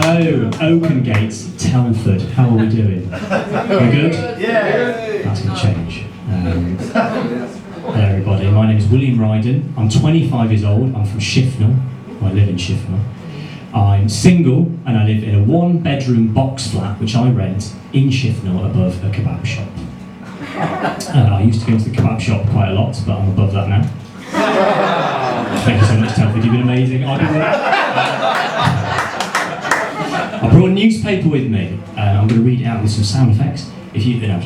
So, Oakengates, Telford, how are we doing? We good? Yeah. That's going to change. Hello everybody, my name is William Ryden. I'm 25 years old, I'm from Shifnal, I live in Shifnal. I'm single and I live in a one-bedroom box flat which I rent in Shifnal above a kebab shop. I used to go to the kebab shop quite a lot, but I'm above that now. Thank you so much, Telford, you've been amazing. I brought a newspaper with me. I'm going to read it out with some sound effects. If you, no,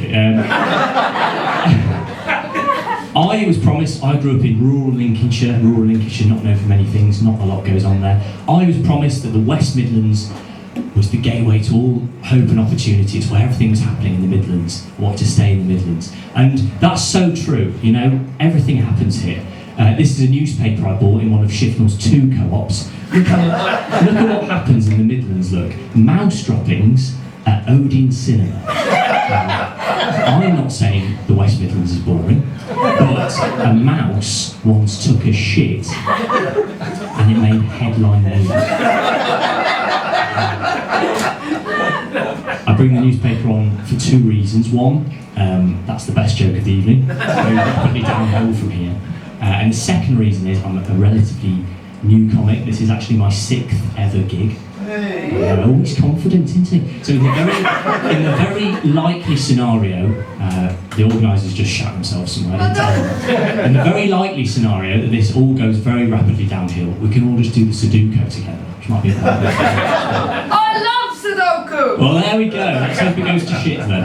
I was promised, I grew up in rural Lincolnshire, not known for many things, not a lot goes on there. I was promised that the West Midlands was the gateway to all hope and opportunities, where everything was happening in the Midlands. I wanted to stay in the Midlands. And that's so true, you know, everything happens here. This is a newspaper I bought in one of Shifnal's 2 co-ops. Look at what happens in the Midlands, look. Mouse droppings at Odeon Cinema. I'm not saying the West Midlands is boring, but a mouse once took a shit and it made headline news. I bring the newspaper on for 2 reasons. One, that's the best joke of the evening. Very rapidly downhill from here. And the second reason is I'm a relatively new comic. This is actually my 6th ever gig. I'm always confident, isn't he? So in the very likely scenario, the organisers just shat themselves somewhere. In the very likely scenario that this all goes very rapidly downhill, we can all just do the Sudoku together, which might be a plan. I love Sudoku! Well, there we go. Let's hope it goes to shit then.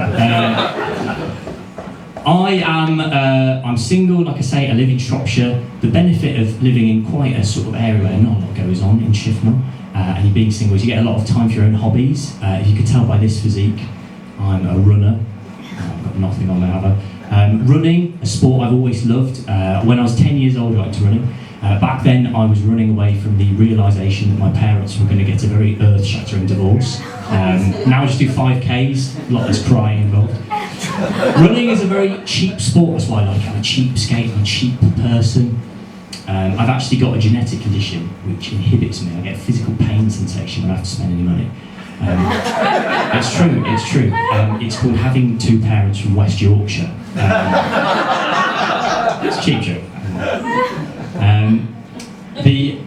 I'm single, like I say, I live in Shropshire. The benefit of living in quite a sort of area where not a lot goes on in Shifnal, and you being single, is you get a lot of time for your own hobbies. If you could tell by this physique, I'm a runner. I've got nothing on there, have I? Running, a sport I've always loved. When I was 10 years old, I got into running. Back then, I was running away from the realisation that my parents were going to get a very earth-shattering divorce. Now I just do 5Ks, a lot less crying involved. Running is a very cheap sport, that's why I like it. I'm a cheapskate, I'm a cheap person. I've actually got a genetic condition which inhibits me. I get physical pain sensation when I have to spend any money. It's true. It's called having 2 parents from West Yorkshire. It's a cheap joke.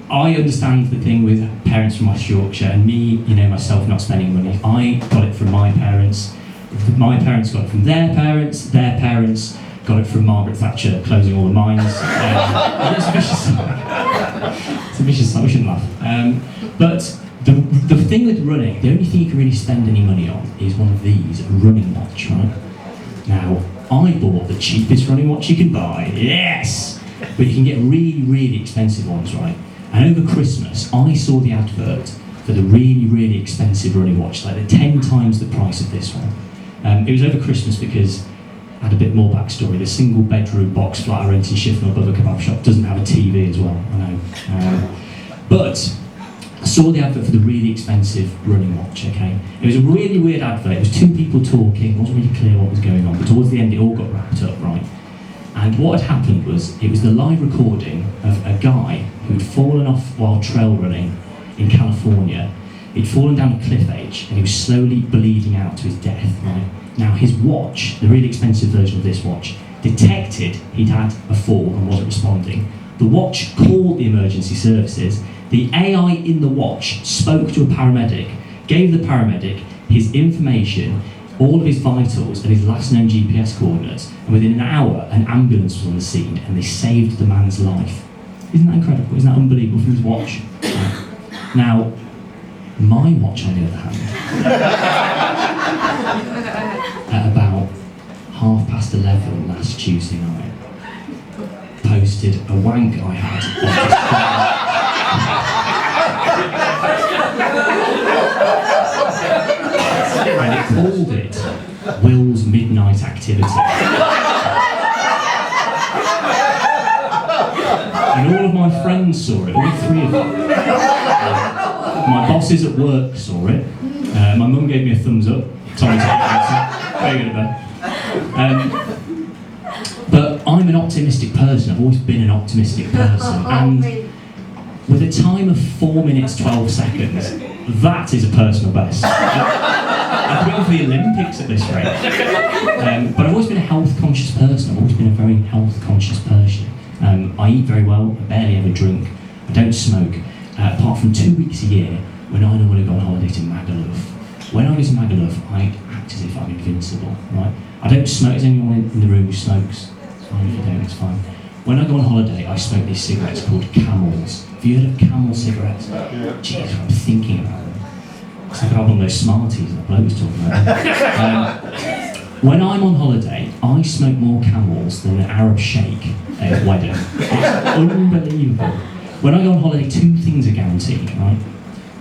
I understand the thing with parents from West Yorkshire and me, you know, myself not spending money. I got it from my parents got it from their parents got it from Margaret Thatcher closing all the mines. It's a vicious cycle. It's a vicious cycle, we shouldn't laugh. But the thing with running, the only thing you can really spend any money on is one of these, a running watch, right? Now, I bought the cheapest running watch you can buy, yes! But you can get really, really expensive ones, right? And over Christmas, I saw the advert for the really, really expensive running watch, like the 10 times the price of this one. It was over Christmas because I had a bit more backstory. The single bedroom box flat I rent in Shifnal above a kebab shop doesn't have a TV as well, I know. But I saw the advert for the really expensive running watch, okay? It was a really weird advert. It was 2 people talking, it wasn't really clear what was going on, but towards the end it all got wrapped up, right? And what had happened was, it was the live recording of a guy who'd fallen off while trail running in California. He'd fallen down a cliff edge and he was slowly bleeding out to his death, right? Now his watch, the really expensive version of this watch, detected he'd had a fall and wasn't responding. The watch called the emergency services. The AI in the watch spoke to a paramedic, gave the paramedic his information, all of his vitals and his last known GPS coordinates, and within an hour an ambulance was on the scene and they saved the man's life. Isn't that incredible? Isn't that unbelievable from his watch? Now, my watch on the other hand, at about 11:30 last Tuesday night, posted a wank I had and it called it Will's Midnight Activity. And all of my friends saw it, all 3 of them. My bosses at work saw it. My mum gave me a thumbs up. Tommy very good at that. But I'm an optimistic person. I've always been an optimistic person. And with a time of 4 minutes 12 seconds, That is a personal best. I'd win for the Olympics at this rate. But I've always been a health-conscious person. I've always been a very health-conscious person. I eat very well. I barely ever drink. I don't smoke. Apart from 2 weeks a year, when I normally go on holiday to Magaluf. When I go to Magaluf, I act as if I'm invincible, right? I don't smoke. Is anyone in the room who smokes? It's fine if you don't, it's fine. When I go on holiday, I smoke these cigarettes called Camels. Have you heard of Camel cigarettes? Jeez, I'm thinking about them. It's like I have one of those Smarties that bloke was talking about. When I'm on holiday, I smoke more Camels than an Arab sheikh at a wedding. It's unbelievable. When I go on holiday, 2 things are guaranteed, right?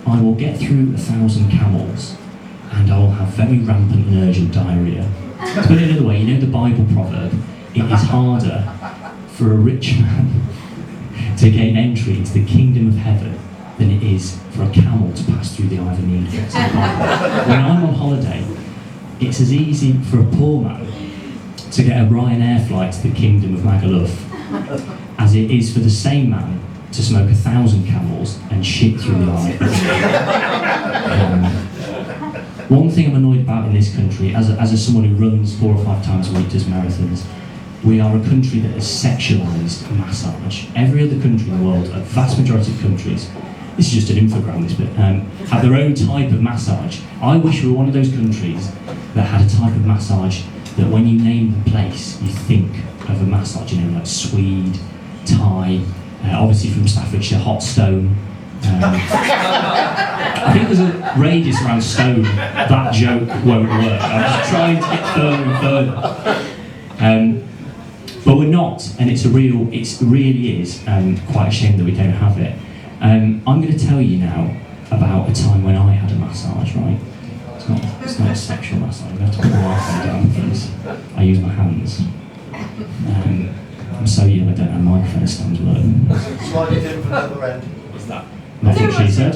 I will get through 1,000 Camels, and I will have very rampant and urgent diarrhoea. To put it another way, you know the Bible proverb, it is harder for a rich man to gain entry into the kingdom of heaven than it is for a camel to pass through the eye of a needle. When I'm on holiday, it's as easy for a poor man to get a Ryanair flight to the kingdom of Magaluf as it is for the same man to smoke 1,000 Camels and shit through the eye. One thing I'm annoyed about in this country, as someone who runs 4 or 5 times a week, does marathons, we are a country that has sexualised massage. Every other country in the world, a vast majority of countries, this is just an infogram this bit, have their own type of massage. I wish we were one of those countries that had a type of massage that when you name the place, you think of a massage, you know, like Swede, Thai, obviously from Staffordshire, hot stone. I think there's a radius around stone, that joke won't work. I'm just trying to get further and further. But we're not, and it really is quite a shame that we don't have it. I'm going to tell you now about a time when I had a massage, right? It's not a sexual massage. I'm going to have to put my microphone down first. I use my hands. I'm so young I don't have microphone stands working. Slide it in from the other end. What's that? That's what she said.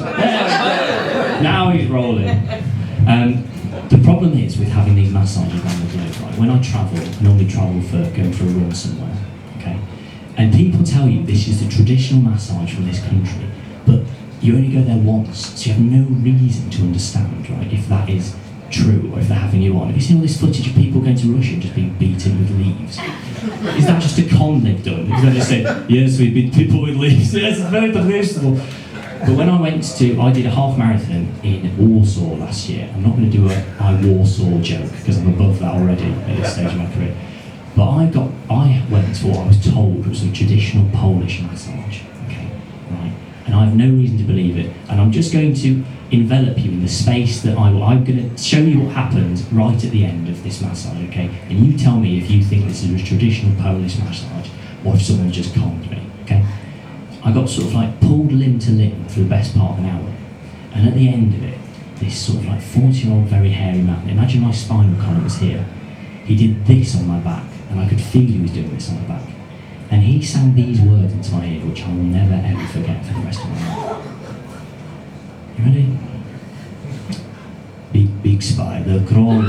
Now he's rolling. The problem is with having these massages around the globe, right? When I travel, I normally travel for going for a run somewhere, okay? And people tell you this is the traditional massage from this country, but you only go there once, so you have no reason to understand, right, if that is true or if they're having you on. Have you seen all this footage of people going to Russia just being beaten with leaves? Is that just a con they've done? Because they just say, yes, we beat people with leaves. Yes, it's very traditional. But when I did a half marathon in Warsaw last year. I'm not going to do a Warsaw joke because I'm above that already at this stage of my career. But I went to what I was told was a traditional Polish massage. Okay, right? And I have no reason to believe it. And I'm just going to envelop you in the space that I'm going to show you what happened right at the end of this massage. Okay, and you tell me if you think this is a traditional Polish massage or if someone just conned me. Okay. I got sort of like pulled limb to limb for the best part of an hour. And at the end of it, this sort of like 40-year-old very hairy man, imagine my spinal column was here, he did this on my back, and I could feel he was doing this on my back. And he sang these words into my ear, which I will never ever forget for the rest of my life. You ready? Big spider crawl.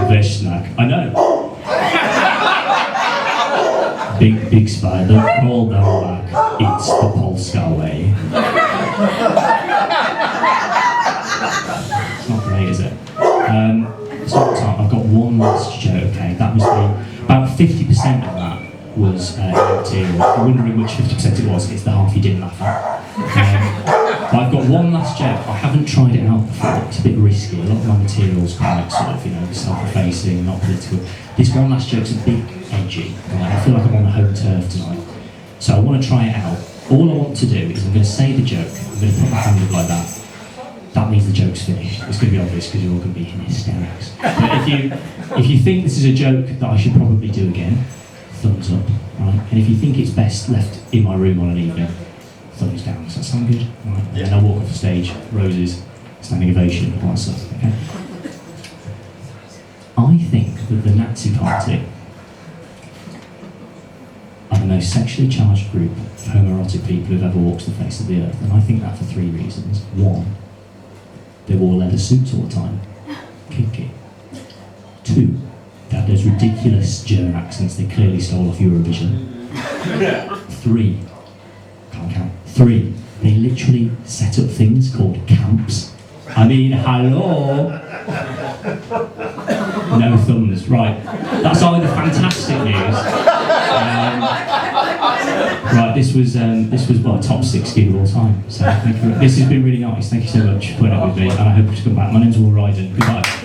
Veshnak. I know. Big spider, crawl down back. It's the Polska way. It's not great, is it? So I've got one last joke, okay? That must be about 50% of that was material. If you're wondering which 50% it was, it's the half you didn't laugh at. But I've got one last joke. I haven't tried it out before. It's a bit risky. A lot of my material's quite sort of, self-effacing, not political. This one last joke's a bit edgy. Right? I feel like I'm on the home turf tonight. So I want to try it out. All I want to do is I'm going to say the joke. I'm going to put my hand up like that. That means the joke's finished. It's going to be obvious because you're all going to be in hysterics. But if you think this is a joke that I should probably do again, thumbs up, right? And if you think it's best left in my room on an evening, thumbs down. Does that sound good? Right. Yeah. And I'll walk off the stage, roses, standing ovation, all that stuff, okay? I think that the Nazi Party are the most sexually charged group of homoerotic people who've ever walked the face of the earth, and I think that for 3 reasons. 1, they wore leather suits all the time. Kinky. 2, they're had those ridiculous German accents they clearly stole off Eurovision. 3, can't count. 3, they literally set up things called camps. I mean, hello. No thumbs. Right, that's either fantastic news. Right, this was well, top 6 gig of all time. So thank you. This has been really nice. Thank you so much for putting up with me, and I hope to come back. My name's Ryden. Goodbye.